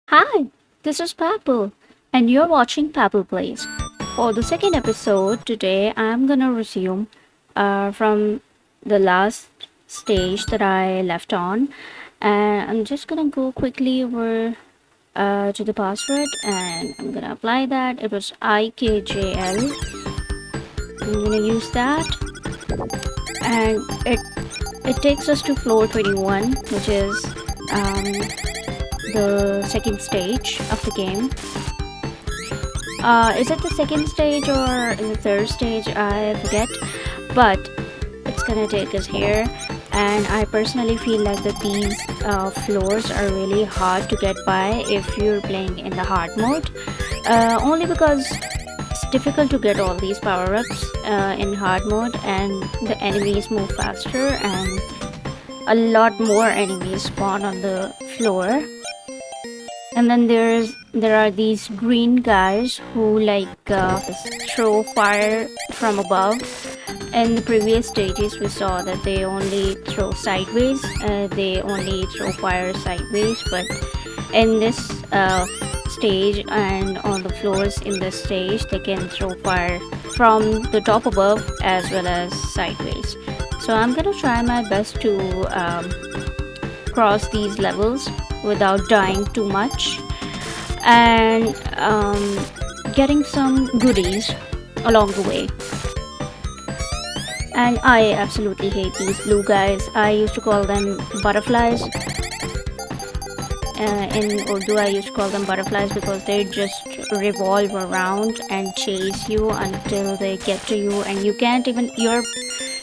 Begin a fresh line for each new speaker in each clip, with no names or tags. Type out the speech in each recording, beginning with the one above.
Hi, this is Papple, and you're watching Papple Plays. For the second episode today, I'm gonna resume from the last stage that I left on, and I'm just gonna go quickly over to the password, and I'm gonna apply that. It was IKJL. I'm gonna use that, and it takes us to floor 21, which is the second stage of the game. Is it the second stage or the third stage? I forget, but it's gonna take us here. And I personally feel like that these floors are really hard to get by if you're playing in the hard mode. Only because it's difficult to get all these power-ups in hard mode, and the enemies move faster, and a lot more enemies spawn on the floor. And then there are these green guys who throw fire from above. In the previous stages we saw that they only throw sideways, they only throw fire sideways, but in this stage and on the floors in this stage they can throw fire from the top above as well as sideways. So I'm gonna try my best to cross these levels without dying too much, and getting some goodies along the way. And I absolutely hate these blue guys. I used to call them butterflies. In Urdu I used to call them butterflies because they just revolve around and chase you until they get to you, and you can't even, your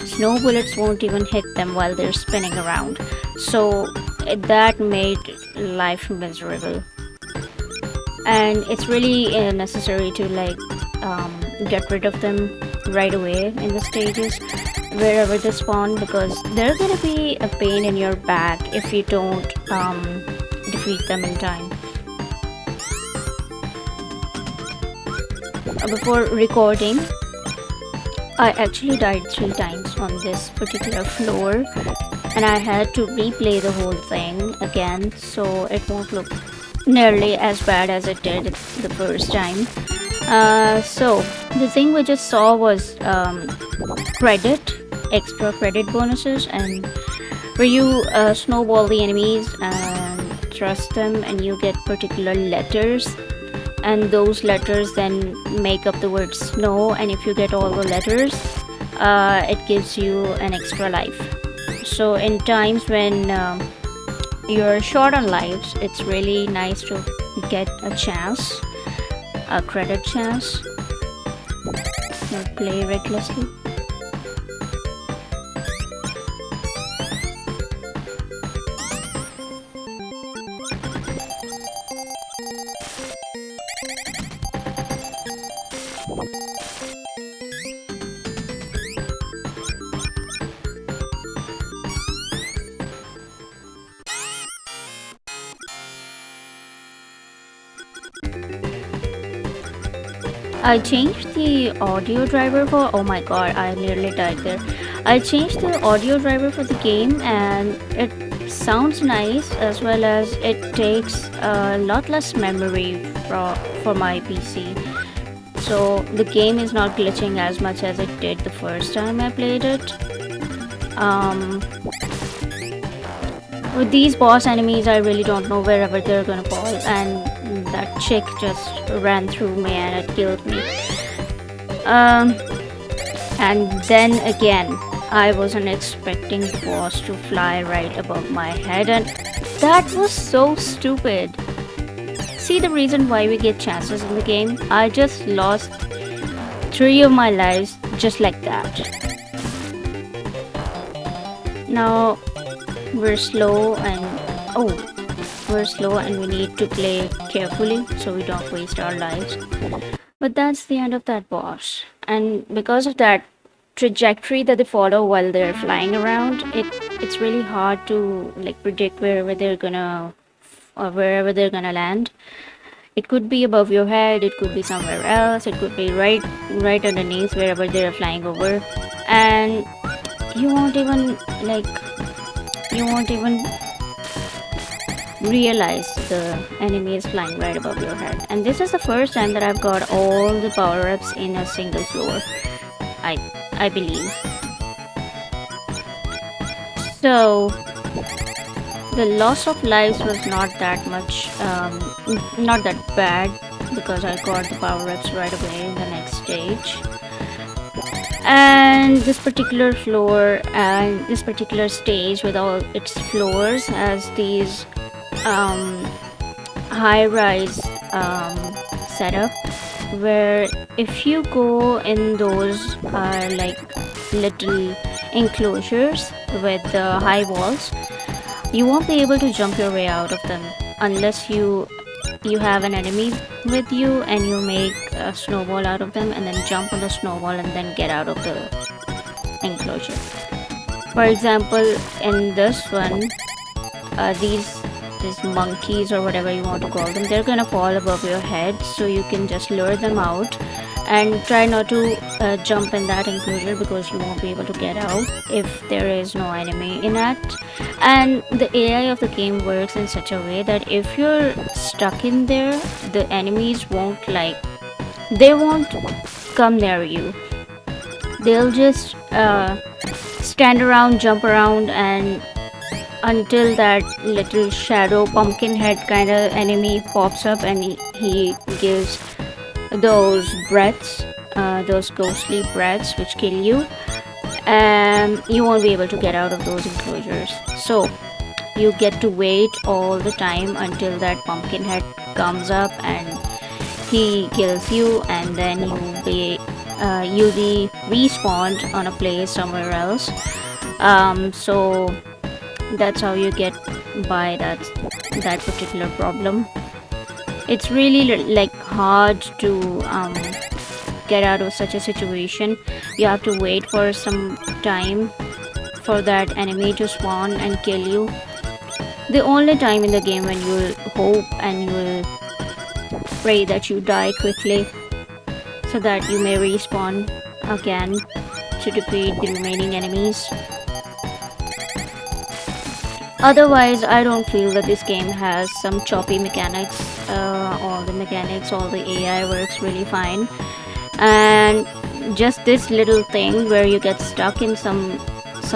snow bullets won't even hit them while they're spinning around. So that made life miserable, and it's really necessary to get rid of them right away in the stages wherever they spawn, because they're gonna be a pain in your back if you don't defeat them in time. Before recording, I actually died 3 times on this particular floor, and I had to replay the whole thing again so it won't look nearly as bad as it did the first time. So the thing we just saw was extra credit bonuses, and where you snowball the enemies and thrust them, and you get particular letters, and those letters then make up the word snow, and if you get all the letters it gives you an extra life. So in times when you're short on lives, it's really nice to get a chance, a credit chance. Don't play recklessly. I changed the audio driver for, oh my god, I nearly died there. I changed the audio driver for the game, and it sounds nice, as well as it takes a lot less memory for my PC. So the game is not glitching as much as it did the first time I played it. With these boss enemies, I really don't know wherever they're gonna fall, and that chick just ran through me and it killed me. And then again, I wasn't expecting the boss to fly right above my head, and that was so stupid. See the reason why we get chances in the game? I just lost 3 of my lives just like that. Now we're slow, and we need to play carefully so we don't waste our lives. But that's the end of that boss, and because of that trajectory that they follow while they're flying around, it's really hard to predict wherever they're gonna land. It could be above your head, it could be somewhere else, it could be right underneath wherever they're flying over, and you won't even realize the enemy is flying right above your head. And this is the first time that I've got all the power-ups in a single floor, I believe. So the loss of lives was not that much, not that bad, because I got the power-ups right away in the next stage. And this particular floor and this particular stage with all its floors has these high-rise setup, where if you go in those like little enclosures with the high walls, you won't be able to jump your way out of them unless you have an enemy with you and you make a snowball out of them and then jump on the snowball and then get out of the enclosure. For example, in this one, these monkeys or whatever you want to call them, they're gonna fall above your head, so you can just lure them out and try not to jump in that enclosure, because you won't be able to get out if there is no enemy in it. And the AI of the game works in such a way that if you're stuck in there, the enemies won't come near you. They'll just stand around, jump around, and until that little shadow pumpkin head kind of enemy pops up and he gives those breaths, those ghostly breaths which kill you, and you won't be able to get out of those enclosures. So you get to wait all the time until that pumpkin head comes up and he kills you, and then you'll be respawned on a place somewhere else. So that's how you get by that particular problem. It's really like hard to get out of such a situation. You have to wait for some time for that enemy to spawn and kill you. The only time in the game when you'll hope and you'll pray that you die quickly so that you may respawn again to defeat the remaining enemies. Otherwise, I don't feel that this game has some choppy mechanics. All the AI works really fine. And just this little thing where you get stuck in some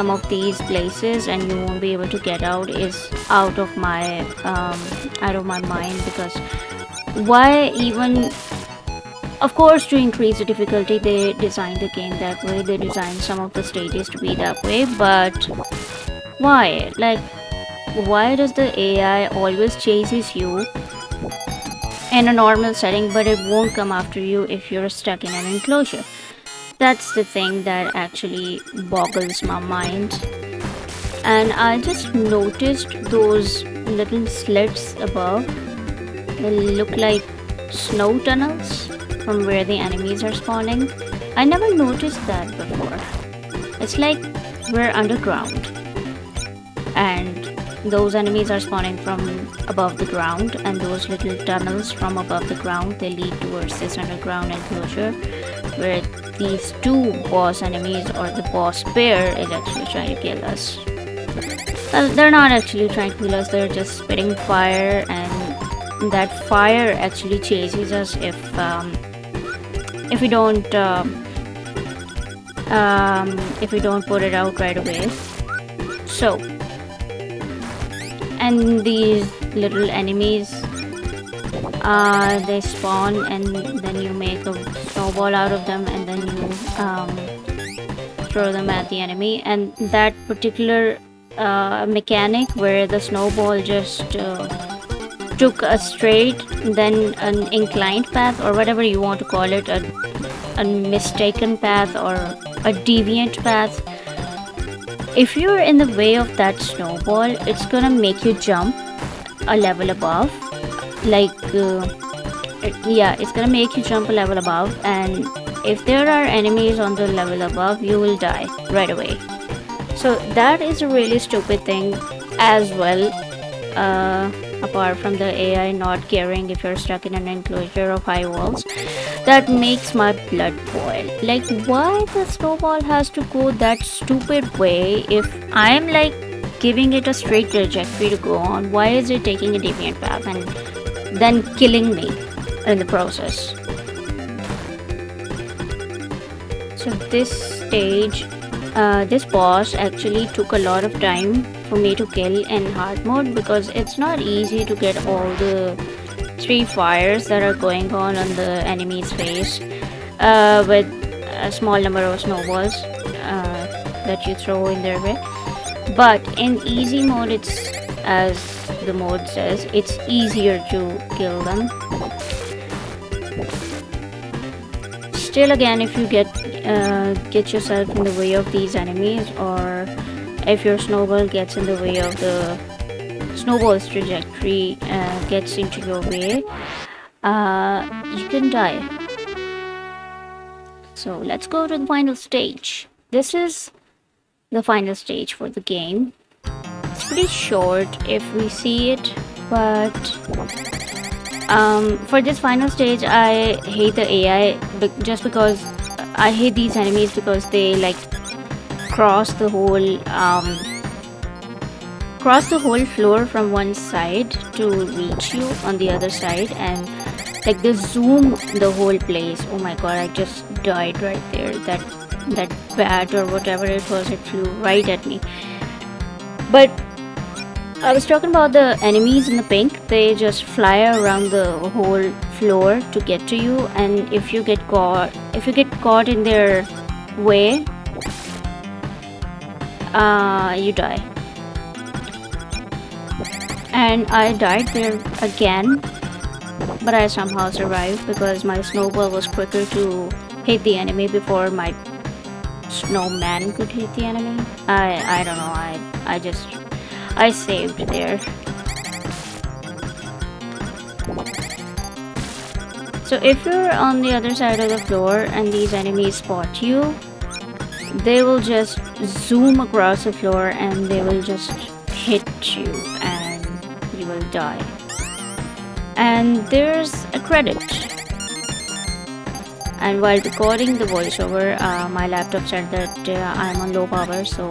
of these places and you won't be able to get out is out of my mind, because why even... Of course, to increase the difficulty, they designed the game that way. They designed some of the stages to be that way, but why? Like, why does the AI always chases you in a normal setting, but it won't come after you if you're stuck in an enclosure? That's the thing that actually boggles my mind. And I just noticed those little slits above. They look like snow tunnels from where the enemies are spawning. I never noticed that before. It's like we're underground, and those enemies are spawning from above the ground, and those little tunnels from above the ground, they lead towards this underground enclosure where these two boss enemies, or the boss pair, is actually trying to kill us. Well, they're not actually trying to kill us, they're just spitting fire, and that fire actually chases us if we don't put it out right away. So, and these little enemies, they spawn, and then you make a snowball out of them, and then you throw them at the enemy. And that particular mechanic where the snowball just took a straight, then an inclined path, or whatever you want to call it, a mistaken path or a deviant path. If you're in the way of that snowball, it's gonna make you jump a level above. It's gonna make you jump a level above, and if there are enemies on the level above, you will die right away. So that is a really stupid thing as well, apart from the AI not caring if you're stuck in an enclosure of high walls. That makes my blood boil. Like, why the snowball has to go that stupid way if I'm like giving it a straight trajectory to go on. Why is it taking a deviant path and then killing me in the process? So this stage, this boss actually took a lot of time for me to kill in hard mode, because it's not easy to get all the 3 fires that are going on the enemy's face with a small number of snowballs that you throw in their way. But in easy mode, it's, as the mode says, it's easier to kill them. Still, again, if you get yourself in the way of these enemies, or if your snowball gets in the way of the snowball's trajectory, gets into your way, you can die. So let's go to the final stage. This is the final stage for the game. It's pretty short if we see it, but for this final stage, I hate the AI just because I hate these enemies, because they like cross the whole floor from one side to reach you on the other side, and like they zoom the whole place. Oh my god, I just died right there. That bat or whatever it was, it flew right at me. But I was talking about the enemies in the pink. They just fly around the whole floor to get to you, and if you get caught in their way, you die. And I died there again, but I somehow survived because my snowball was quicker to hit the enemy before my snowman could hit the enemy. I don't know, I saved there. So if you're on the other side of the floor and these enemies spot you, they will just zoom across the floor and they will just hit you and you will die. And there's a credit. And while recording the voiceover, my laptop said that I'm on low power, so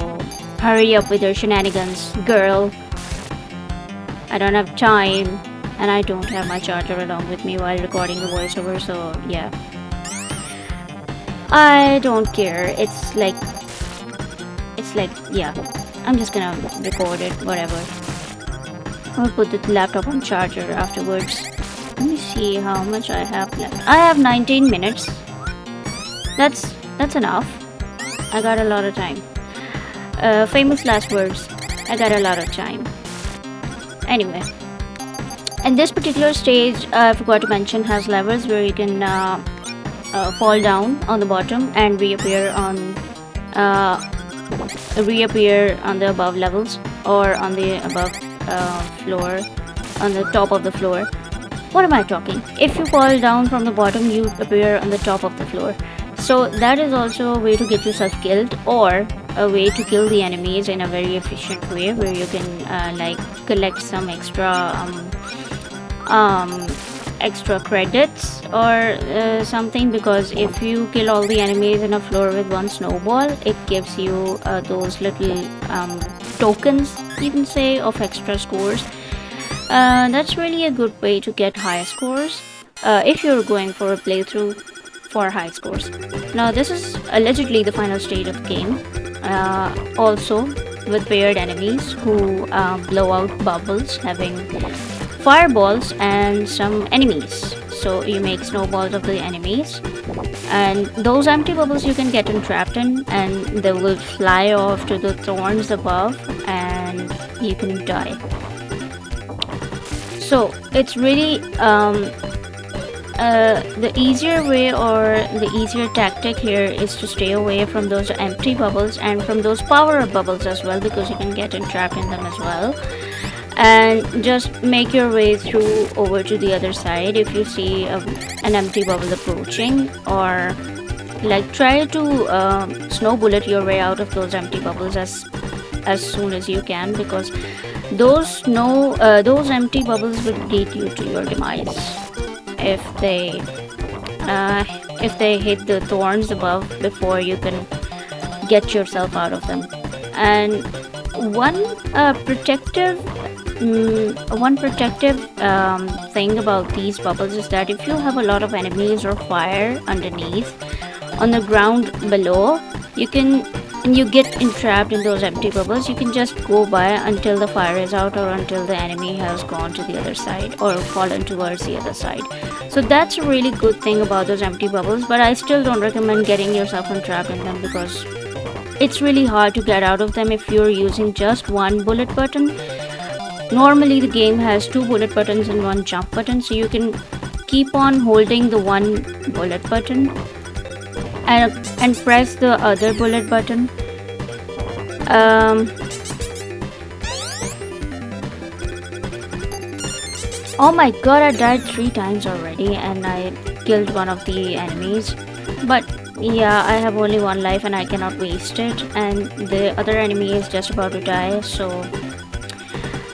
hurry up with your shenanigans, girl. I don't have time, and I don't have my charger along with me while recording the voiceover, so yeah. I don't care. It's like, yeah, I'm just gonna record it, whatever. I'll put the laptop on charger afterwards. Let me see how much I have left. I have 19 minutes. That's enough. I got a lot of time. Famous last words. I got a lot of time. Anyway, and this particular stage, I forgot to mention, has levels where you can fall down on the bottom and reappear on the above levels, or on the above floor, on the top of the floor. What am I talking? If you fall down from the bottom, you appear on the top of the floor. So that is also a way to get yourself killed, or a way to kill the enemies in a very efficient way, where you can like collect some extra credits or something, because if you kill all the enemies in a floor with one snowball, it gives you those little tokens, you can say, of extra scores. That's really a good way to get high scores if you're going for a playthrough for high scores. Now this is allegedly the final stage of the game, also with paired enemies who blow out bubbles, having fireballs and some enemies. So you make snowballs of the enemies, and those empty bubbles you can get entrapped in, and they will fly off to the thorns above and you can die. So it's really the easier way, or the easier tactic here, is to stay away from those empty bubbles and from those power-up bubbles as well, because you can get entrapped in them as well. And just make your way through over to the other side if you see an empty bubble approaching, or like try to snow bullet your way out of those empty bubbles as soon as you can, because those empty bubbles will lead you to your demise if they hit the thorns above before you can get yourself out of them. And one protective thing about these bubbles is that if you have a lot of enemies or fire underneath on the ground below, you can, and you get entrapped in those empty bubbles, you can just go by until the fire is out or until the enemy has gone to the other side or fallen towards the other side. So that's a really good thing about those empty bubbles, but I still don't recommend getting yourself entrapped in them because it's really hard to get out of them if you're using just one bullet button. Normally the game has 2 bullet buttons and 1 jump button, so you can keep on holding the 1 bullet button and press the other bullet button. Oh my god, I died 3 times already and I killed one of the enemies. But yeah, I have only 1 life and I cannot waste it, and the other enemy is just about to die, so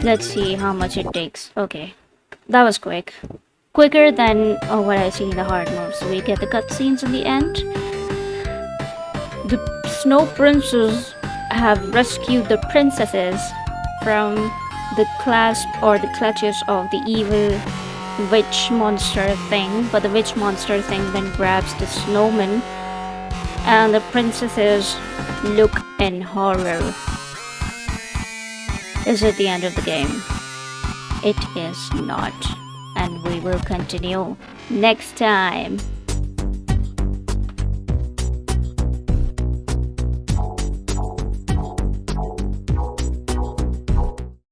let's see how much it takes. Okay, that was quick. Quicker than what I see in the hard mode. So we get the cutscenes in the end. The Snow Princes have rescued the princesses from the clasp or the clutches of the evil witch monster thing, but the witch monster thing then grabs the snowman and the princesses look in horror. Is it the end of the game? It is not, and we will continue next time.